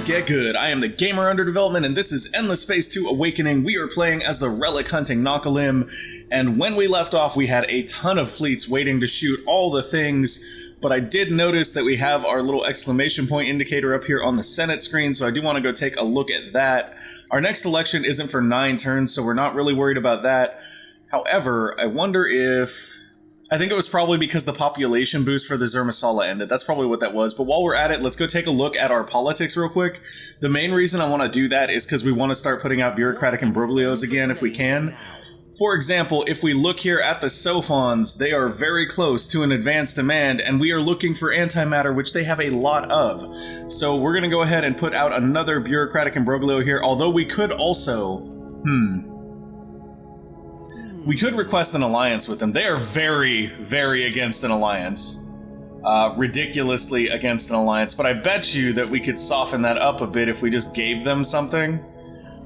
Let's get good. I am the gamer under development, and this is Endless Space 2 Awakening. We are playing as the relic hunting Nakalim, and when we left off, we had a ton of fleets waiting to shoot all the things, but I did notice that we have our little exclamation point indicator up here on the Senate screen, so I do want to go take a look at that. Our next election isn't for 9 turns, so we're not really worried about that. However, I wonder if... I think it was probably because the population boost for the Zermasala ended. That's probably what that was. But while we're at it, let's go take a look at our politics real quick. The main reason I want to do that is because we want to start putting out bureaucratic imbroglios again if we can. For example, if we look here at the Sophons, they are very close to an advanced demand, and we are looking for antimatter, which they have a lot of. So we're going to go ahead and put out another bureaucratic imbroglio here, although we could also... We could request an alliance with them. They are very, very against an alliance. Ridiculously against an alliance. But I bet you that we could soften that up a bit if we just gave them something.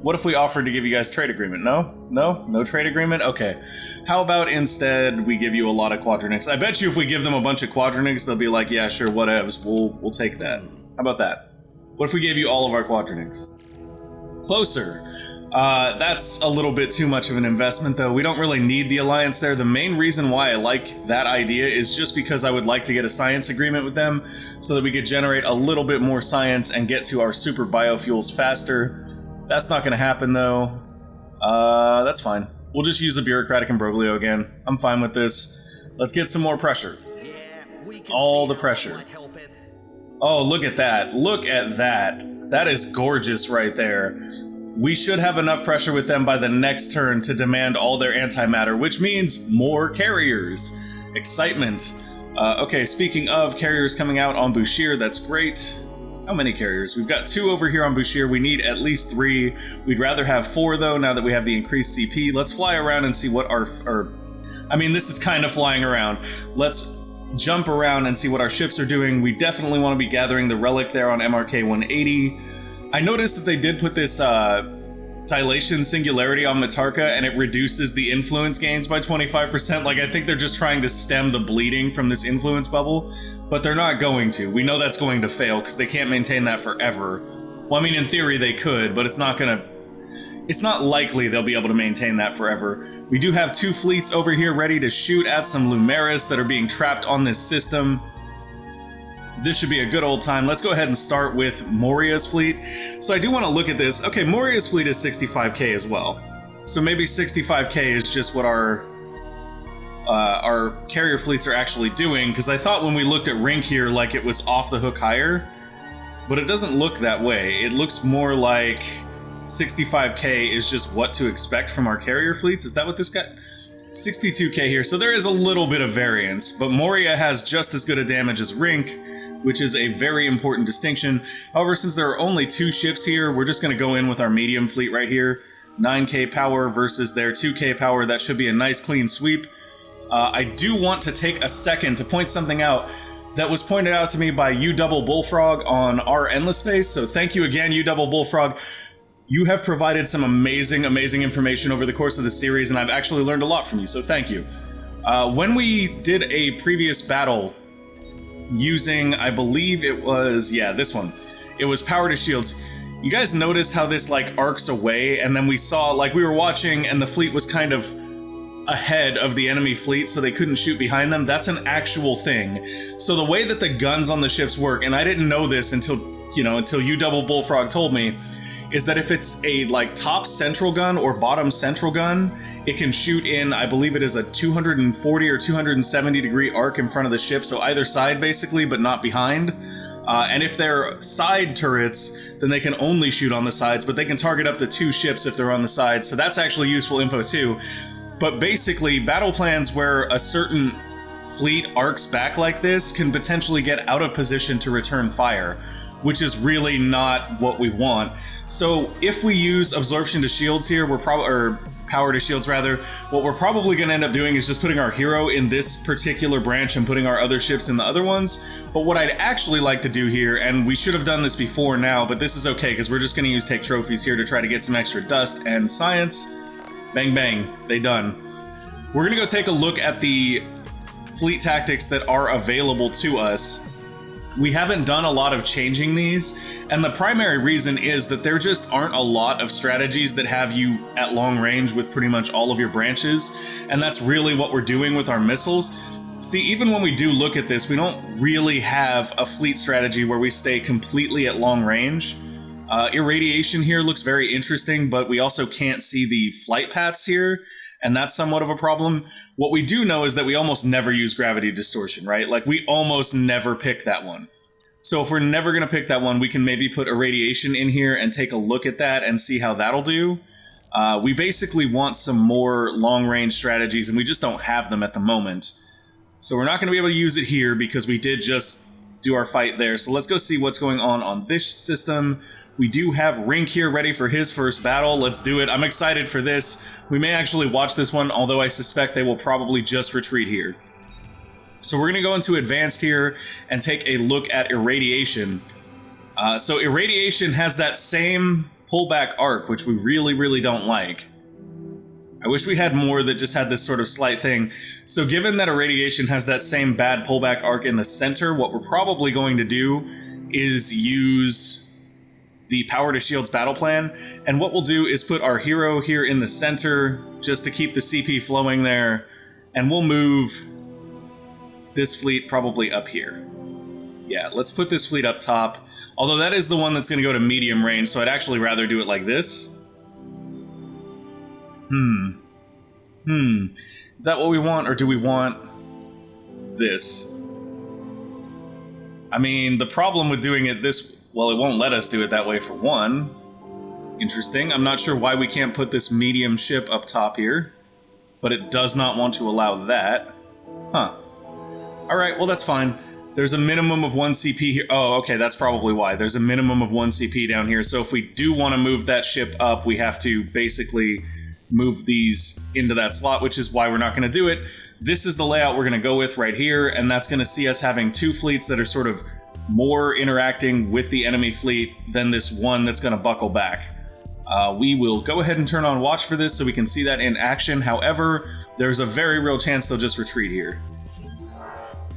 What if we offered to give you guys trade agreement? No? No? No trade agreement? Okay. How about instead we give you a lot of quadronics? I bet you if we give them a bunch of quadronics, they'll be like, yeah, sure, whatevs. We'll take that. How about that? What if we gave you all of our quadronics? Closer. That's a little bit too much of an investment, though. We don't really need the alliance there. The main reason why I like that idea is just because I would like to get a science agreement with them so that we could generate a little bit more science and get to our super biofuels faster. That's not going to happen, though. That's fine. We'll just use a bureaucratic imbroglio again. I'm fine with this. Let's get some more pressure. All the pressure. Oh, look at that. Look at that. That is gorgeous right there. We should have enough pressure with them by the next turn to demand all their antimatter, which means more carriers. Excitement. Okay, speaking of carriers coming out on Bushir, that's great. How many carriers? We've got 2 over here on Bushir. We need at least 3. We'd rather have 4, though, now that we have the increased CP. Let's fly around and see what our... I mean, this is kind of flying around. Let's jump around and see what our ships are doing. We definitely want to be gathering the relic there on MRK 180. I noticed that they did put this dilation singularity on Matarka, and it reduces the influence gains by 25%. Like, I think they're just trying to stem the bleeding from this influence bubble, but they're not going to. We know that's going to fail, because they can't maintain that forever. Well, I mean, in theory they could, but it's not likely they'll be able to maintain that forever. We do have 2 fleets over here ready to shoot at some Lumeris that are being trapped on this system. This should be a good old time. Let's go ahead and start with Moria's fleet. So I do want to look at this. Okay, Moria's fleet is 65k as well. So maybe 65k is just what our carrier fleets are actually doing, because I thought when we looked at Rink here like it was off the hook higher, but it doesn't look that way. It looks more like 65k is just what to expect from our carrier fleets. Is that what this got? 62k here. So there is a little bit of variance, but Moria has just as good a damage as Rink, which is a very important distinction. However, since there are only 2 ships here, we're just going to go in with our medium fleet right here. 9k power versus their 2k power. That should be a nice clean sweep. I do want to take a second to point something out that was pointed out to me by U Double Bullfrog on our Endless Space. So thank you again, U Double Bullfrog. You have provided some amazing, amazing information over the course of the series, and I've actually learned a lot from you, so thank you. When we did a previous battle using, I believe it was, yeah, this one. It was power to shields. You guys notice how this, like, arcs away, and then we saw, like, we were watching, and the fleet was kind of ahead of the enemy fleet, so they couldn't shoot behind them? That's an actual thing. So the way that the guns on the ships work, and I didn't know this until U Double Bullfrog told me, is that if it's a, like, top central gun or bottom central gun, it can shoot in, I believe it is a 240 or 270 degree arc in front of the ship, so either side basically, but not behind. And if they're side turrets, then they can only shoot on the sides, but they can target up to 2 ships if they're on the sides, so that's actually useful info too. But basically, battle plans where a certain fleet arcs back like this can potentially get out of position to return fire, which is really not what we want. So if we use absorption to shields here, or power to shields rather, what we're probably going to end up doing is just putting our hero in this particular branch and putting our other ships in the other ones. But what I'd actually like to do here, and we should have done this before now, but this is okay because we're just going to use take trophies here to try to get some extra dust and science. Bang bang, they done. We're going to go take a look at the fleet tactics that are available to us. We haven't done a lot of changing these, and the primary reason is that there just aren't a lot of strategies that have you at long range with pretty much all of your branches, and that's really what we're doing with our missiles. See, even when we do look at this, we don't really have a fleet strategy where we stay completely at long range. Irradiation here looks very interesting, but we also can't see the flight paths here, and that's somewhat of a problem. What we do know is that we almost never use gravity distortion, right? Like, we almost never pick that one. So if we're never going to pick that one, we can maybe put irradiation in here and take a look at that and see how that'll do. We basically want some more long-range strategies, and we just don't have them at the moment. So we're not going to be able to use it here because we did just do our fight there. So let's go see what's going on this system. We do have Rink here ready for his first battle. Let's do it. I'm excited for this. We may actually watch this one, although I suspect they will probably just retreat here. So we're going to go into advanced here and take a look at irradiation. So irradiation has that same pullback arc, which we really, really don't like. I wish we had more that just had this sort of slight thing. So given that irradiation has that same bad pullback arc in the center, what we're probably going to do is use the Power to Shields battle plan, and what we'll do is put our hero here in the center just to keep the CP flowing there, and we'll move this fleet probably up here. Yeah, let's put this fleet up top, although that is the one that's going to go to medium range, so I'd actually rather do it like this. Is that what we want, or do we want this? I mean, the problem with doing it this... Well, it won't let us do it that way for one. Interesting. I'm not sure why we can't put this medium ship up top here, but it does not want to allow that. Huh. Alright, well that's fine. There's a minimum of 1 CP here. Oh, okay, that's probably why. There's a minimum of 1 CP down here, so if we do want to move that ship up, we have to basically move these into that slot, which is why we're not going to do it. This is the layout we're going to go with right here, and that's going to see us having 2 fleets that are sort of more interacting with the enemy fleet than this one that's going to buckle back. We will go ahead and turn on watch for this so we can see that in action. However, there's a very real chance they'll just retreat here.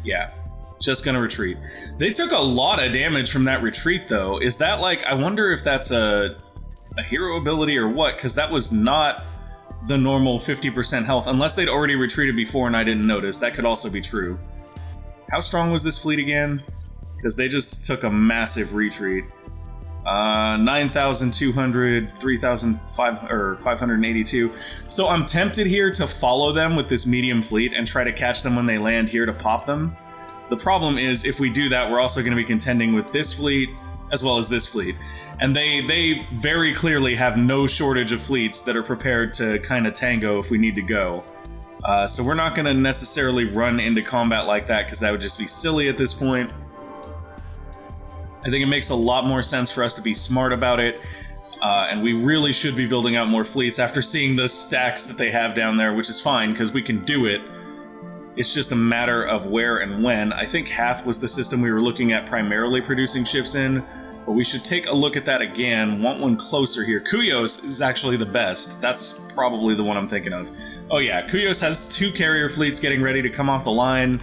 Yeah, just going to retreat. They took a lot of damage from that retreat, though. Is that like, I wonder if that's a hero ability or what, because that was not the normal 50% health, unless they'd already retreated before and I didn't notice. That could also be true. How strong was this fleet again? Because they just took a massive retreat. 9,200, 3,582. So I'm tempted here to follow them with this medium fleet and try to catch them when they land here to pop them. The problem is, if we do that, we're also going to be contending with this fleet as well as this fleet. And they very clearly have no shortage of fleets that are prepared to kind of tango if we need to go. So we're not going to necessarily run into combat like that, because that would just be silly at this point. I think it makes a lot more sense for us to be smart about it, and we really should be building out more fleets after seeing the stacks that they have down there, which is fine, because we can do it. It's just a matter of where and when. I think Hath was the system we were looking at primarily producing ships in, but we should take a look at that again. Want one closer here. Kuyos is actually the best. That's probably the one I'm thinking of. Oh yeah, Kuyos has 2 carrier fleets getting ready to come off the line.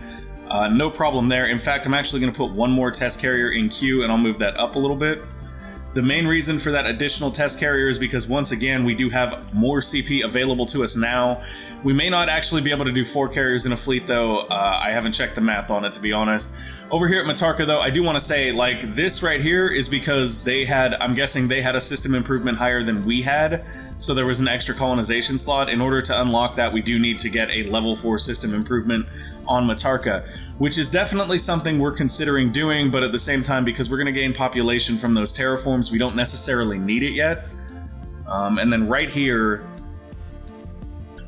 No problem there. In fact, I'm actually going to put 1 more test carrier in queue, and I'll move that up a little bit. The main reason for that additional test carrier is because, once again, we do have more CP available to us now. We may not actually be able to do 4 carriers in a fleet, though. I haven't checked the math on it, to be honest. Over here at Matarka, though, I do want to say, like, this right here is because they had, I'm guessing they had a system improvement higher than we had, so there was an extra colonization slot. In order to unlock that, we do need to get a level 4 system improvement on Matarka, which is definitely something we're considering doing, but at the same time, because we're going to gain population from those terraforms, we don't necessarily need it yet. And then right here,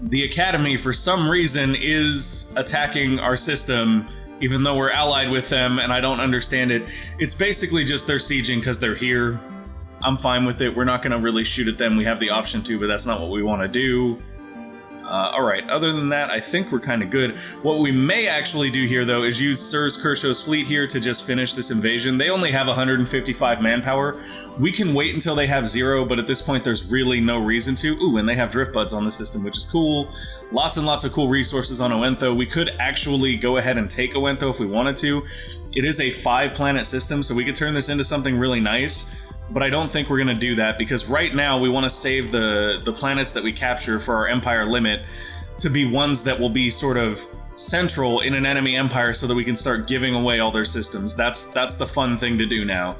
the Academy, for some reason, is attacking our system, even though we're allied with them, and I don't understand it. It's basically just they're sieging because they're here. I'm fine with it. We're not going to really shoot at them. We have the option to, but that's not what we want to do. Alright, other than that, I think we're kind of good. What we may actually do here, though, is use Sirs Kershaw's fleet here to just finish this invasion. They only have 155 manpower. We can wait until they have 0, but at this point there's really no reason to. Ooh, and they have drift buds on the system, which is cool. Lots and lots of cool resources on Oentho. We could actually go ahead and take Oentho if we wanted to. It is a 5-planet system, so we could turn this into something really nice. But I don't think we're going to do that, because right now we want to save the planets that we capture for our empire limit to be ones that will be sort of central in an enemy empire so that we can start giving away all their systems. That's the fun thing to do now.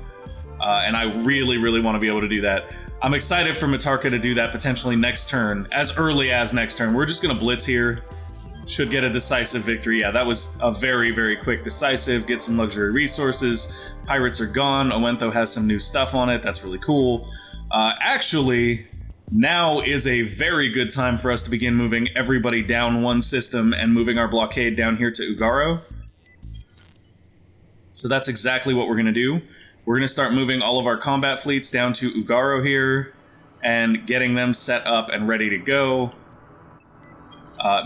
And I really, really want to be able to do that. I'm excited for Matarka to do that potentially next turn, as early as next turn. We're just going to blitz here. Should get a decisive victory. Yeah, that was a very, very quick decisive. Get some luxury resources. Pirates are gone. Oentho has some new stuff on it. That's really cool. Actually, now is a very good time for us to begin moving everybody down one system and moving our blockade down here to Ugaro. So that's exactly what we're going to do. We're going to start moving all of our combat fleets down to Ugaro here and getting them set up and ready to go.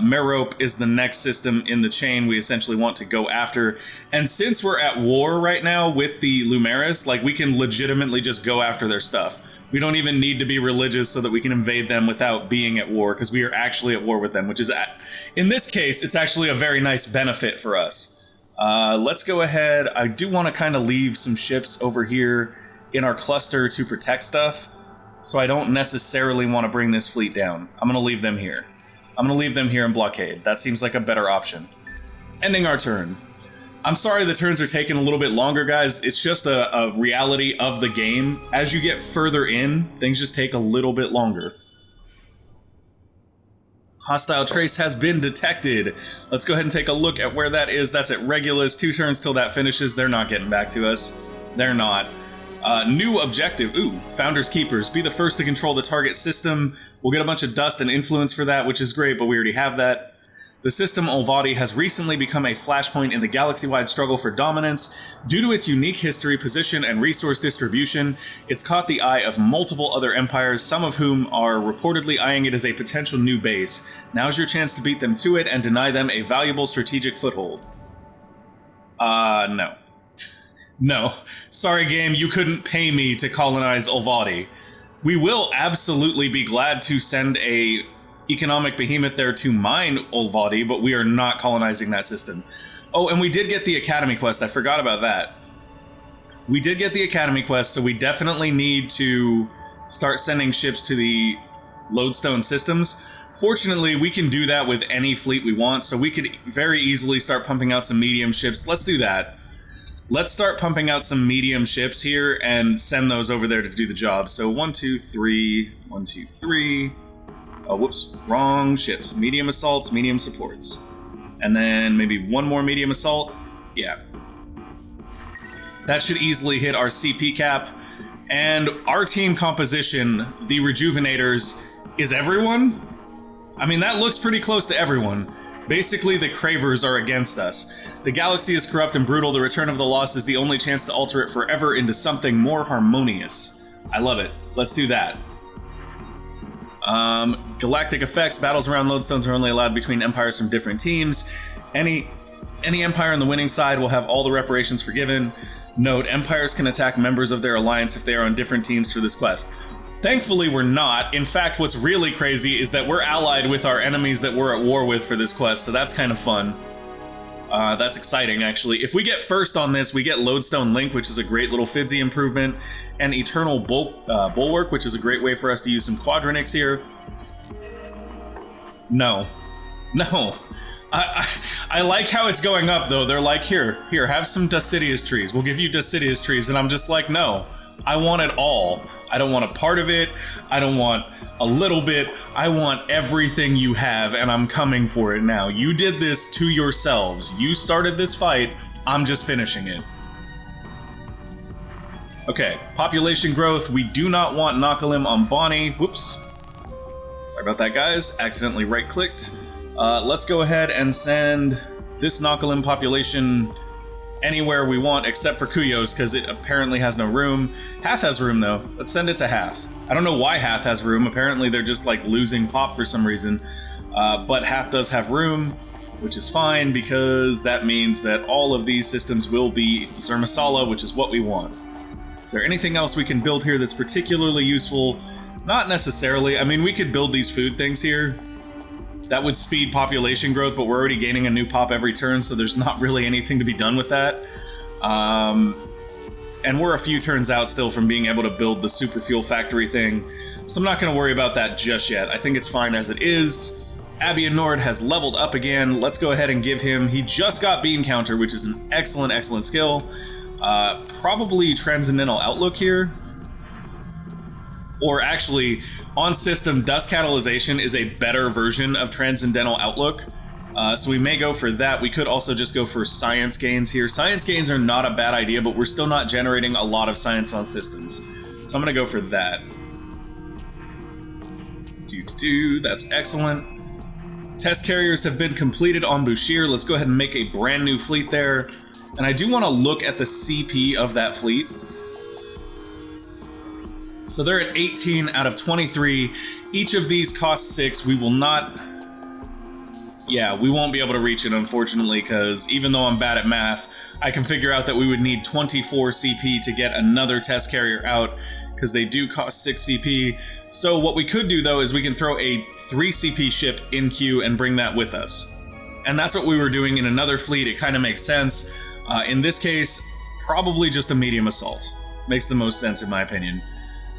Merope is the next system in the chain we essentially want to go after. And since we're at war right now with the Lumeris, like, we can legitimately just go after their stuff. We don't even need to be religious so that we can invade them without being at war, because we are actually at war with them, which is, in this case, it's actually a very nice benefit for us. Let's go ahead. I do want to kind of leave some ships over here in our cluster to protect stuff, so I don't necessarily want to bring this fleet down. I'm going to leave them here. I'm going to leave them here in blockade. That seems like a better option. Ending our turn. I'm sorry the turns are taking a little bit longer, guys. It's just a reality of the game. As you get further in, things just take a little bit longer. Hostile trace has been detected. Let's go ahead and take a look at where that is. That's at Regulus. 2 turns till that finishes. They're not getting back to us. They're not. New objective. Ooh, Founders Keepers. Be the first to control the target system. We'll get a bunch of dust and influence for that, which is great, but we already have that. The system Olvati has recently become a flashpoint in the galaxy-wide struggle for dominance. Due to its unique history, position, and resource distribution, it's caught the eye of multiple other empires, some of whom are reportedly eyeing it as a potential new base. Now's your chance to beat them to it and deny them a valuable strategic foothold. No. No. Sorry, game, you couldn't pay me to colonize Olvati. We will absolutely be glad to send a economic behemoth there to mine Olvati, but we are not colonizing that system. Oh, and we did get the Academy quest. I forgot about that. We did get the Academy quest, so we definitely need to start sending ships to the lodestone systems. Fortunately, we can do that with any fleet we want, so we could very easily start pumping out some medium ships. Let's do that. Let's start pumping out some medium ships here and send those over there to do the job. So 1, 2, 3, 1, 2, 3. Oh, whoops, wrong ships. Medium assaults, medium supports. And then maybe one more medium assault. Yeah. That should easily hit our CP cap. And our team composition, the Rejuvenators, is everyone? I mean, that looks pretty close to everyone. Basically, the Cravers are against us. The galaxy is corrupt and brutal. The return of the lost is the only chance to alter it forever into something more harmonious. I love it. Let's do that. Galactic effects. Battles around lodestones are only allowed between empires from different teams. Any empire on the winning side will have all the reparations forgiven. Note, empires can attack members of their alliance if they are on different teams for this quest. Thankfully, we're not. In fact, what's really crazy is that we're allied with our enemies that we're at war with for this quest, so that's kind of fun. That's exciting, actually. If we get first on this, we get Lodestone Link, which is a great little Fidzy improvement, and Eternal Bulwark, which is a great way for us to use some Quadronics here. No. No. I like how it's going up, though. They're like, here, have some Ducidius trees. We'll give you Ducidius trees, and I'm just like, no. I want it all. I don't want a part of it. I don't want a little bit. I want everything you have, and I'm coming for it now. You did this to yourselves. You started this fight. I'm just finishing it. Okay, population growth. We do not want Nakalim on Bonnie. Whoops. Sorry about that, guys. Accidentally right-clicked. Let's go ahead and send this Nakalim population anywhere we want except for Kuyos, because it apparently has no room. Hath has room, though. Let's send it to Hath. I don't know why Hath has room. Apparently they're just, like, losing pop for some reason. but Hath does have room, which is fine because that means that all of these systems will be Zermasala, which is what we want. Is there anything else we can build here that's particularly useful? Not necessarily. I mean, we could build these food things here. That would speed population growth, but we're already gaining a new pop every turn, so there's not really anything to be done with that. And we're a few turns out still from being able to build the super fuel factory thing, so I'm not going to worry about that just yet. I think it's fine as it is. Abian Nord has leveled up again. Let's go ahead and give him... He just got Bean Counter, which is an excellent, excellent skill. Probably Transcendental Outlook here. Or actually, on system, Dust Catalyzation is a better version of Transcendental Outlook. So we may go for that. We could also just go for Science Gains here. Science Gains are not a bad idea, but we're still not generating a lot of science on systems. So I'm going to go for that. That's excellent. Test carriers have been completed on Bushir. Let's go ahead and make a brand new fleet there. And I do want to look at the CP of that fleet. So they're at 18 out of 23. Each of these costs 6. We will not... Yeah, we won't be able to reach it, unfortunately, because even though I'm bad at math, I can figure out that we would need 24 CP to get another test carrier out, because they do cost 6 CP. So what we could do, though, is we can throw a 3 CP ship in queue and bring that with us. And that's what we were doing in another fleet. It kind of makes sense. In this case, probably just a medium assault. Makes the most sense, in my opinion.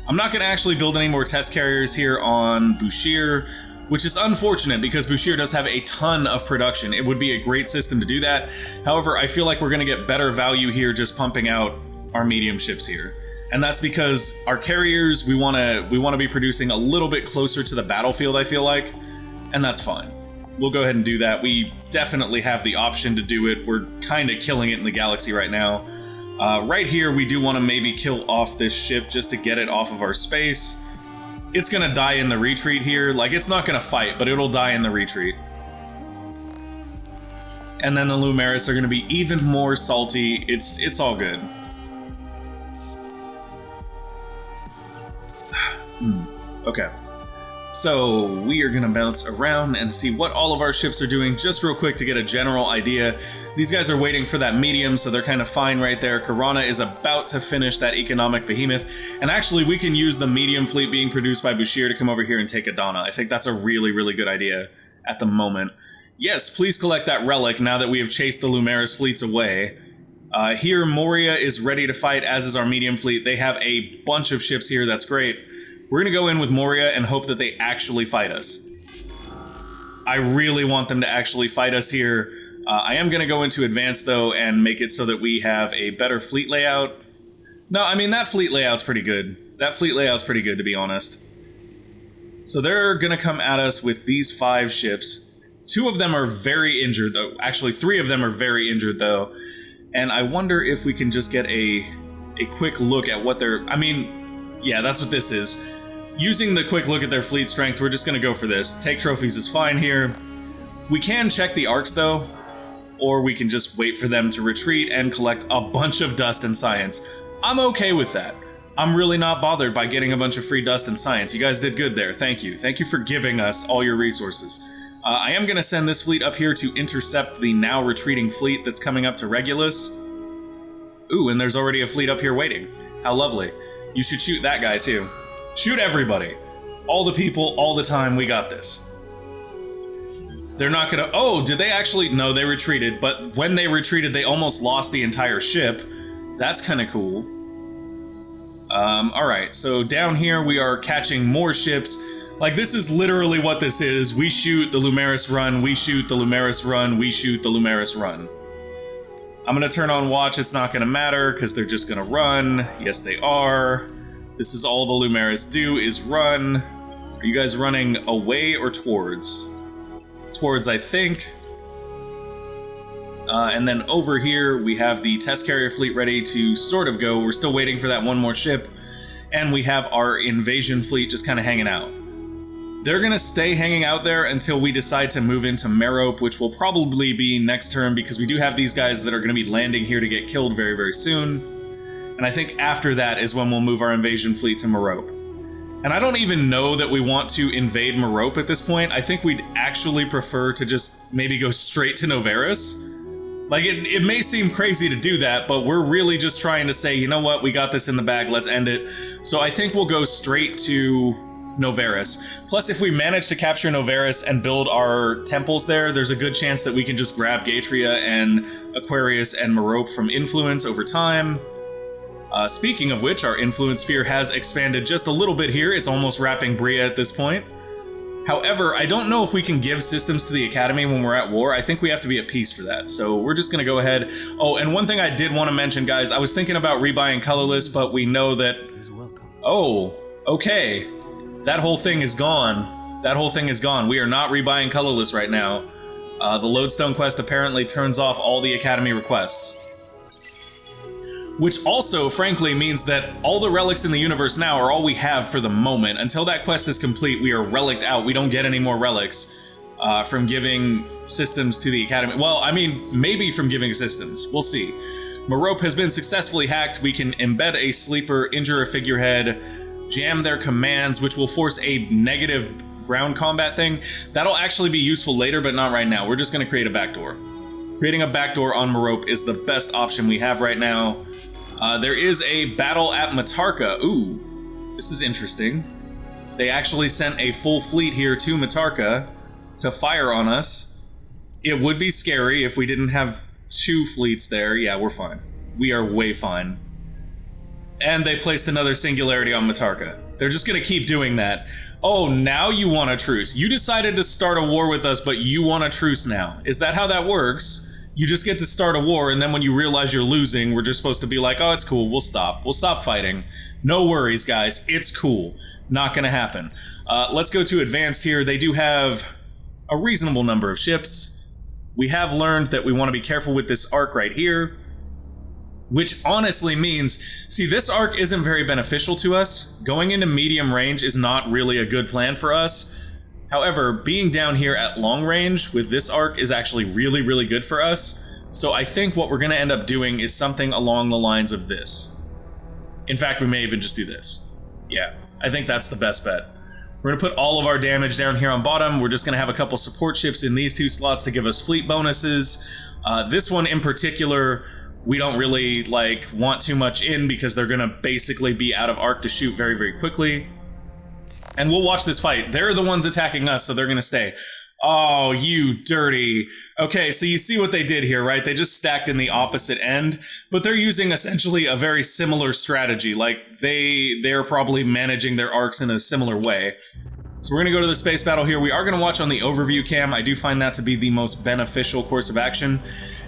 I'm not going to actually build any more test carriers here on Bushir, which is unfortunate because Bushir does have a ton of production. It would be a great system to do that. However, I feel like we're going to get better value here just pumping out our medium ships here. And that's because our carriers, we want to be producing a little bit closer to the battlefield, I feel like, and that's fine. We'll go ahead and do that. We definitely have the option to do it. We're kind of killing it in the galaxy right now. Right here, we do want to maybe kill off this ship just to get it off of our space. It's going to die in the retreat here. Like, it's not going to fight, but it'll die in the retreat. And then the Lumeris are going to be even more salty. It's all good. Okay. So, we are going to bounce around and see what all of our ships are doing just real quick to get a general idea. These guys are waiting for that medium, so they're kind of fine right there. Karana is about to finish that economic behemoth. And actually, we can use the medium fleet being produced by Bushir to come over here and take Adana. I think that's a really, really good idea at the moment. Yes, please collect that relic now that we have chased the Lumeris fleets away. Here, Moria is ready to fight, as is our medium fleet. They have a bunch of ships here. That's great. We're going to go in with Moria and hope that they actually fight us. I really want them to actually fight us here. I am going to go into Advanced, though, and make it so that we have a better fleet layout. No, I mean, that fleet layout's pretty good. That fleet layout's pretty good, to be honest. So they're going to come at us with these 5 ships. 2 of them are very injured, though. Actually, 3 of them are very injured, though. And I wonder if we can just get a quick look at what they're... I mean, yeah, that's what this is. Using the quick look at their fleet strength, we're just going to go for this. Take trophies is fine here. We can check the arcs, though, or we can just wait for them to retreat and collect a bunch of dust and science. I'm okay with that. I'm really not bothered by getting a bunch of free dust and science. You guys did good there. Thank you. Thank you for giving us all your resources. I am going to send this fleet up here to intercept the now retreating fleet that's coming up to Regulus. Ooh, and there's already a fleet up here waiting. How lovely. You should shoot that guy, too. Shoot everybody. All the people, all the time, we got this. They're not gonna... Oh, did they actually... No, they retreated, but when they retreated, they almost lost the entire ship. That's kind of cool. Alright, so down here we are catching more ships. Like, this is literally what this is. We shoot, the Lumeris run, we shoot, the Lumeris run, we shoot, the Lumeris run. I'm gonna turn on watch, it's not gonna matter, because they're just gonna run. Yes, they are. This is all the Lumeris do, is run. Are you guys running away or towards? Towards, I think. And then over here, we have the test carrier fleet ready to sort of go. We're still waiting for that one more ship. And we have our invasion fleet just kind of hanging out. They're going to stay hanging out there until we decide to move into Merope, which will probably be next turn, because we do have these guys that are going to be landing here to get killed very, very soon. And I think after that is when we'll move our invasion fleet to Merope. And I don't even know that we want to invade Merope at this point. I think we'd actually prefer to just maybe go straight to Noveris. Like, it may seem crazy to do that, but we're really just trying to say, you know what, we got this in the bag, let's end it. So I think we'll go straight to Noveris. Plus, if we manage to capture Noveris and build our temples there, there's a good chance that we can just grab Gatria and Aquarius and Merope from influence over time. Speaking of which, our influence sphere has expanded just a little bit here. It's almost wrapping Bria at this point. However, I don't know if we can give systems to the Academy when we're at war. I think we have to be at peace for that. So we're just going to go ahead. Oh, and one thing I did want to mention, guys, I was thinking about rebuying Colorless, but we know that... Oh, okay. That whole thing is gone. That whole thing is gone. We are not rebuying Colorless right now. The Lodestone quest apparently turns off all the Academy requests. Which also, frankly, means that all the relics in the universe now are all we have for the moment. Until that quest is complete, we are relicked out. We don't get any more relics from giving systems to the Academy. Well, I mean, maybe from giving systems. We'll see. Merope has been successfully hacked. We can embed a sleeper, injure a figurehead, jam their commands, which will force a negative ground combat thing. That'll actually be useful later, but not right now. We're just going to create a backdoor. Creating a backdoor on Merope is the best option we have right now. There is a battle at Matarka. Ooh, this is interesting. They actually sent a full fleet here to Matarka to fire on us. It would be scary if we didn't have 2 fleets there. Yeah, we're fine. We are way fine. And they placed another singularity on Matarka. They're just gonna keep doing that. Oh, now you want a truce. You decided to start a war with us, but you want a truce now. Is that how that works? You just get to start a war, and then when you realize you're losing, we're just supposed to be like, oh, it's cool, we'll stop. We'll stop fighting. No worries, guys. It's cool. Not gonna happen. Let's go to advanced here. They do have a reasonable number of ships. We have learned that we want to be careful with this arc right here, which honestly means, see, this arc isn't very beneficial to us. Going into medium range is not really a good plan for us. However, being down here at long range with this arc is actually really, really good for us. So I think what we're going to end up doing is something along the lines of this. In fact, we may even just do this. Yeah, I think that's the best bet. We're going to put all of our damage down here on bottom. We're just going to have a couple support ships in these 2 slots to give us fleet bonuses. This one in particular, we don't really want too much in because they're going to basically be out of arc to shoot very, very quickly. And we'll watch this fight. They're the ones attacking us, so they're going to stay. Oh, you dirty. Okay, so you see what they did here, right? They just stacked in the opposite end, but they're using essentially a very similar strategy. Like, they're probably managing their arcs in a similar way. So we're going to go to the space battle here. We are going to watch on the overview cam. I do find that to be the most beneficial course of action.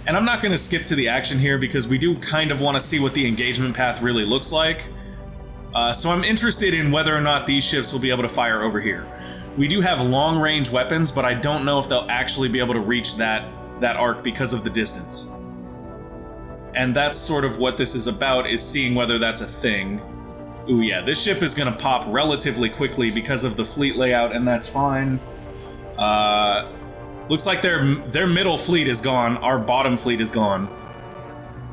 And I'm not going to skip to the action here because we do kind of want to see what the engagement path really looks like. So I'm interested in whether or not these ships will be able to fire over here. We do have long-range weapons, but I don't know if they'll actually be able to reach that arc because of the distance. And that's sort of what this is about, is seeing whether that's a thing. Ooh, yeah, this ship is going to pop relatively quickly because of the fleet layout, and that's fine. Looks like their middle fleet is gone. Our bottom fleet is gone.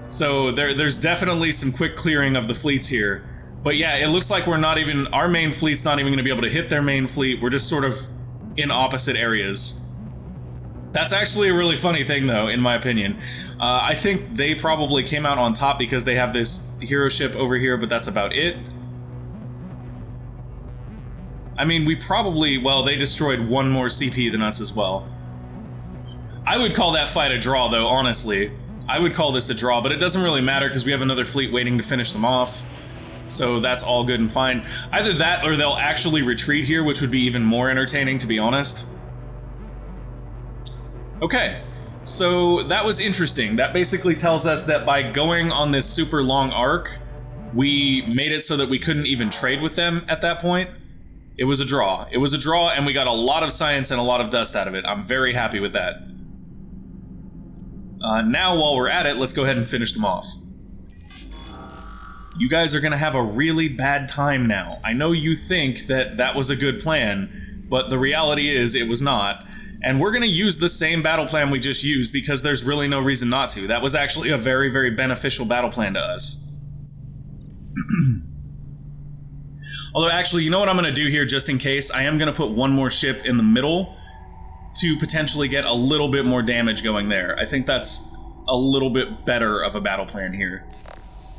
So there's definitely some quick clearing of the fleets here. But yeah, it looks like our main fleet's not even going to be able to hit their main fleet. We're just sort of in opposite areas. That's actually a really funny thing, though, in my opinion. I think they probably came out on top because they have this hero ship over here, but that's about it. I mean, they destroyed 1 more CP than us as well. I would call that fight a draw, though, honestly. I would call this a draw, but it doesn't really matter because we have another fleet waiting to finish them off. So that's all good and fine. Either that or they'll actually retreat here, which would be even more entertaining, to be honest. Okay, so that was interesting. That basically tells us that by going on this super long arc, we made it so that we couldn't even trade with them at that point. It was a draw. It was a draw, and we got a lot of science and a lot of dust out of it. I'm very happy with that. Now, while we're at it, let's go ahead and finish them off. You guys are going to have a really bad time now. I know you think that that was a good plan, but the reality is it was not. And we're going to use the same battle plan we just used because there's really no reason not to. That was actually a very, very beneficial battle plan to us. Although, actually, you know what I'm going to do here, just in case? I am going to put one more ship in the middle to potentially get a little bit more damage going there. I think that's a little bit better of a battle plan here.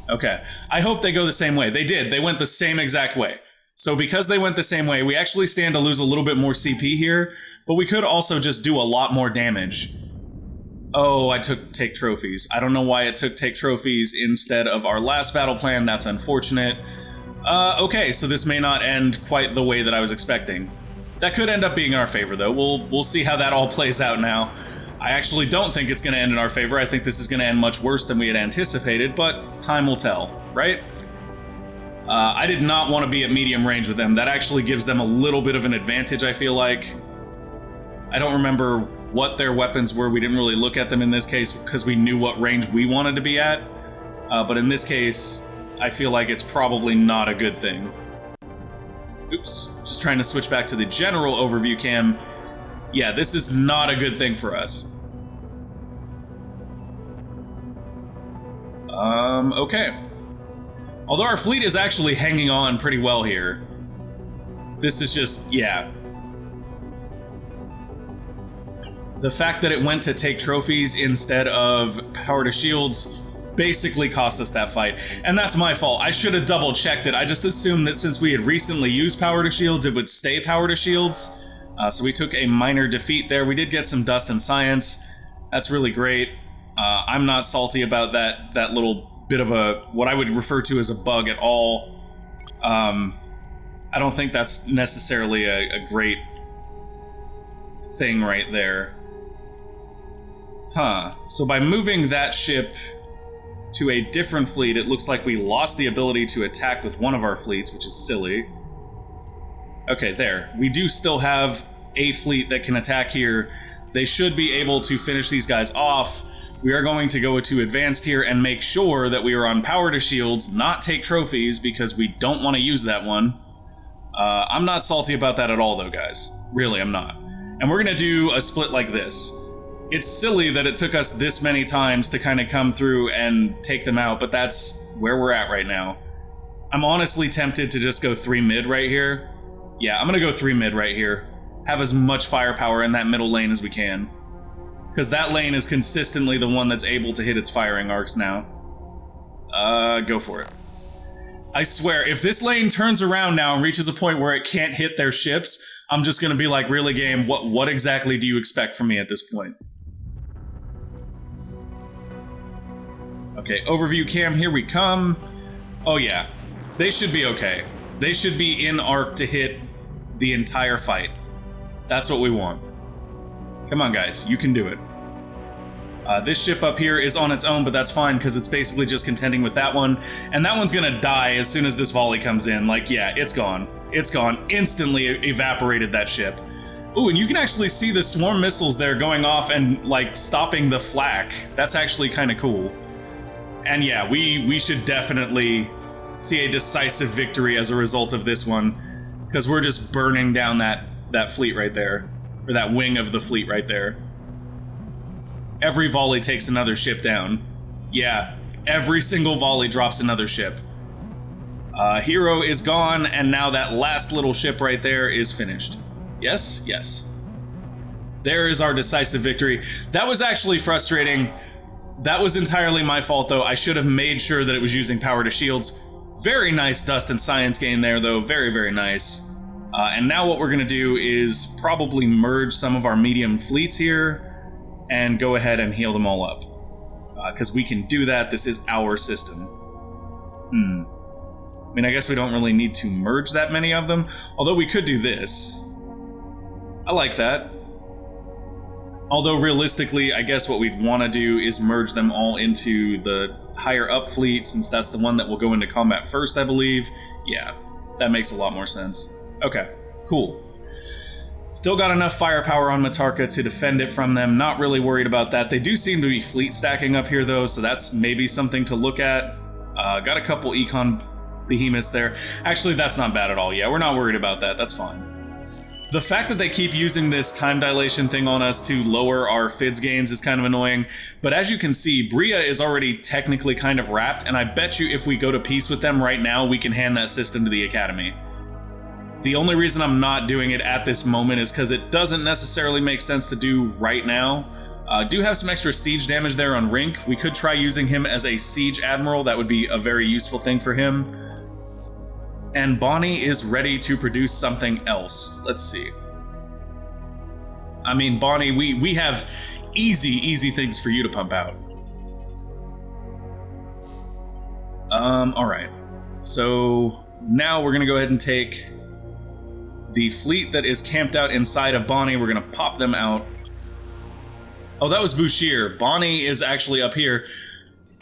Okay. I hope they go the same way. They did. They went the same exact way. So because they went the same way, we actually stand to lose a little bit more CP here, but we could also just do a lot more damage. Oh, I took take trophies. I don't know why it took take trophies instead of our last battle plan. That's unfortunate. Okay, so this may not end quite the way that I was expecting. That could end up being in our favor, though. We'll see how that all plays out now. I actually don't think it's going to end in our favor. I think this is going to end much worse than we had anticipated, but time will tell, right? I did not want to be at medium range with them. That actually gives them a little bit of an advantage, I feel like. I don't remember what their weapons were. We didn't really look at them in this case because we knew what range we wanted to be at. But in this case, I feel like it's probably not a good thing. Oops. Just trying to switch back to the general overview cam. Yeah, this is not a good thing for us. Okay. Although our fleet is actually hanging on pretty well here. This is just, yeah. The fact that it went to take trophies instead of power to shields basically cost us that fight. And that's my fault. I should have double checked it. I just assumed that since we had recently used power to shields, it would stay power to shields. So we took a minor defeat there. We did get some dust and science. That's really great. I'm not salty about that little bit of a, what I would refer to as a bug at all. I don't think that's necessarily a great thing right there. Huh. So by moving that ship to a different fleet, it looks like we lost the ability to attack with one of our fleets, which is silly. Okay, there. We do still have a fleet that can attack here. They should be able to finish these guys off. We are going to go to advanced here and make sure that we are on power to shields, not take trophies, because we don't want to use that one. I'm not salty about that at all, though, guys. Really, I'm not. And we're going to do a split like this. It's silly that it took us this many times to kind of come through and take them out, but that's where we're at right now. I'm honestly tempted to just go 3 mid right here. Yeah, I'm going to go 3 mid right here. Have as much firepower in that middle lane as we can. Because that lane is consistently the one that's able to hit its firing arcs now. Go for it. I swear, if this lane turns around now and reaches a point where it can't hit their ships, I'm just gonna be like, really, game, what exactly do you expect from me at this point? Okay, overview cam, here we come. Oh yeah, they should be okay. They should be in arc to hit the entire fight. That's what we want. Come on, guys, you can do it. This ship up here is on its own, but that's fine because it's basically just contending with that one. And that one's gonna die as soon as this volley comes in. Like, yeah, it's gone. It's gone. Instantly evaporated that ship. Ooh, and you can actually see the swarm missiles there going off and, like, stopping the flak. That's actually kind of cool. And yeah, we should definitely see a decisive victory as a result of this one. Because we're just burning down that fleet right there. Or that wing of the fleet right there. Every volley takes another ship down. Yeah, every single volley drops another ship. Hero is gone, and now that last little ship right there is finished. Yes? Yes. There is our decisive victory. That was actually frustrating. That was entirely my fault, though. I should have made sure that it was using power to shields. Very nice dust and science gain there, though. Very, very nice. And now what we're going to do is probably merge some of our medium fleets here and go ahead and heal them all up. Because we can do that. This is our system. I mean, I guess we don't really need to merge that many of them. Although we could do this. I like that. Although realistically, I guess what we'd want to do is merge them all into the higher up fleet, since that's the one that will go into combat first, I believe. Yeah, that makes a lot more sense. Okay, cool. Still got enough firepower on Matarka to defend it from them. Not really worried about that. They do seem to be fleet stacking up here, though, so that's maybe something to look at. Got a couple econ behemoths there. Actually, that's not bad at all. Yeah, we're not worried about that. That's fine. The fact that they keep using this time dilation thing on us to lower our FIDS gains is kind of annoying, but as you can see, Bria is already technically kind of wrapped, and I bet you if we go to peace with them right now, we can hand that system to the Academy. The only reason I'm not doing it at this moment is because it doesn't necessarily make sense to do right now. Do have some extra siege damage there on Rink. We could try using him as a siege admiral. That would be a very useful thing for him. And Bonnie is ready to produce something else. Let's see. I mean, Bonnie, we have easy things for you to pump out. Alright. So now we're gonna go ahead and take the fleet that is camped out inside of Bonnie. We're gonna pop them out. Oh, that was Bouchier. Bonnie is actually up here.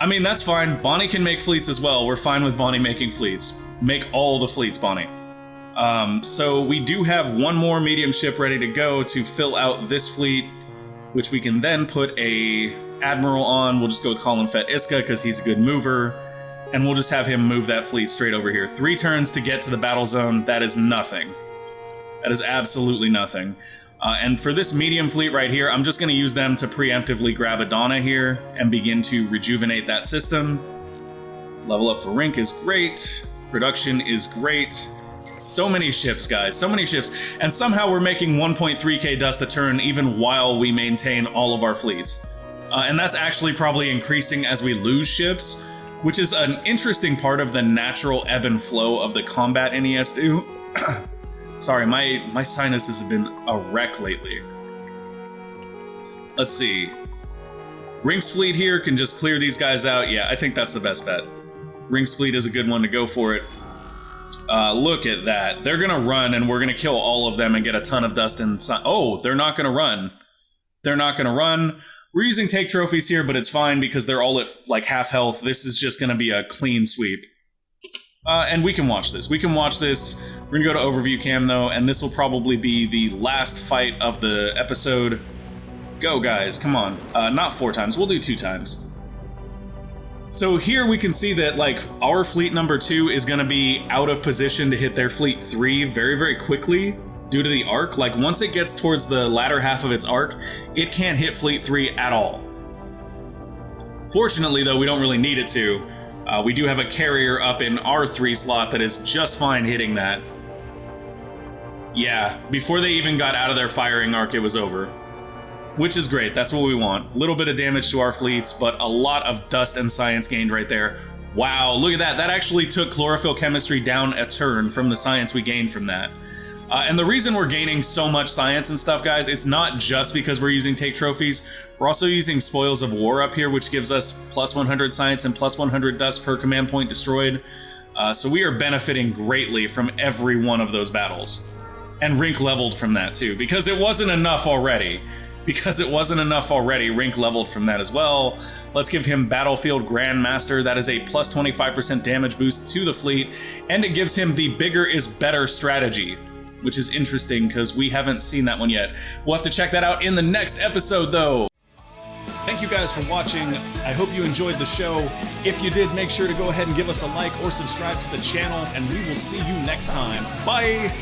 I mean, that's fine. Bonnie can make fleets as well. We're fine with Bonnie making fleets. Make all the fleets, Bonnie. So we do have one more medium ship ready to go to fill out this fleet, which we can then put a admiral on. We'll just go with Colin Fett Iska because he's a good mover. And we'll just have him move that fleet straight over here. 3 turns to get to the battle zone. That is nothing. That is absolutely nothing. And for this medium fleet right here, I'm just going to use them to preemptively grab Adana here and begin to rejuvenate that system. Level up for Rink is great. Production is great. So many ships, guys. So many ships. And somehow we're making 1.3k dust a turn even while we maintain all of our fleets. And that's actually probably increasing as we lose ships, which is an interesting part of the natural ebb and flow of the combat NES2. Sorry, my sinuses have been a wreck lately. Let's see. Rink's fleet here can just clear these guys out. Yeah, I think that's the best bet. Rink's fleet is a good one to go for it. Look at that. They're gonna run and we're gonna kill all of them and get a ton of dust and oh, they're not gonna run. They're not gonna run. We're using take trophies here, but it's fine because they're all at like half health. This is just gonna be a clean sweep. And we can watch this. We can watch this. We're gonna go to overview cam though, and this will probably be the last fight of the episode. Go guys, come on. Not 4 times, we'll do 2 times. So here we can see that like our fleet number 2 is gonna be out of position to hit their fleet 3 very quickly due to the arc. Like once it gets towards the latter half of its arc, it can't hit fleet 3 at all. Fortunately though, we don't really need it to. We do have a carrier up in our 3 slot that is just fine hitting that. Yeah, before they even got out of their firing arc, it was over. Which is great, that's what we want. A little bit of damage to our fleets, but a lot of dust and science gained right there. Wow, look at that. That actually took chlorophyll chemistry down a turn from the science we gained from that. And the reason we're gaining so much science and stuff, guys, it's not just because we're using take trophies. We're also using Spoils of War up here, which gives us plus 100 science and plus 100 dust per command point destroyed. So we are benefiting greatly from every one of those battles. And Rink leveled from that too, because it wasn't enough already. Rink leveled from that as well. Let's give him Battlefield Grandmaster. That is a plus 25% damage boost to the fleet, and it gives him the bigger is better strategy, which is interesting because we haven't seen that one yet. We'll have to check that out in the next episode though. Thank you guys for watching. I hope you enjoyed the show. If you did, make sure to go ahead and give us a like or subscribe to the channel, and we will see you next time. Bye!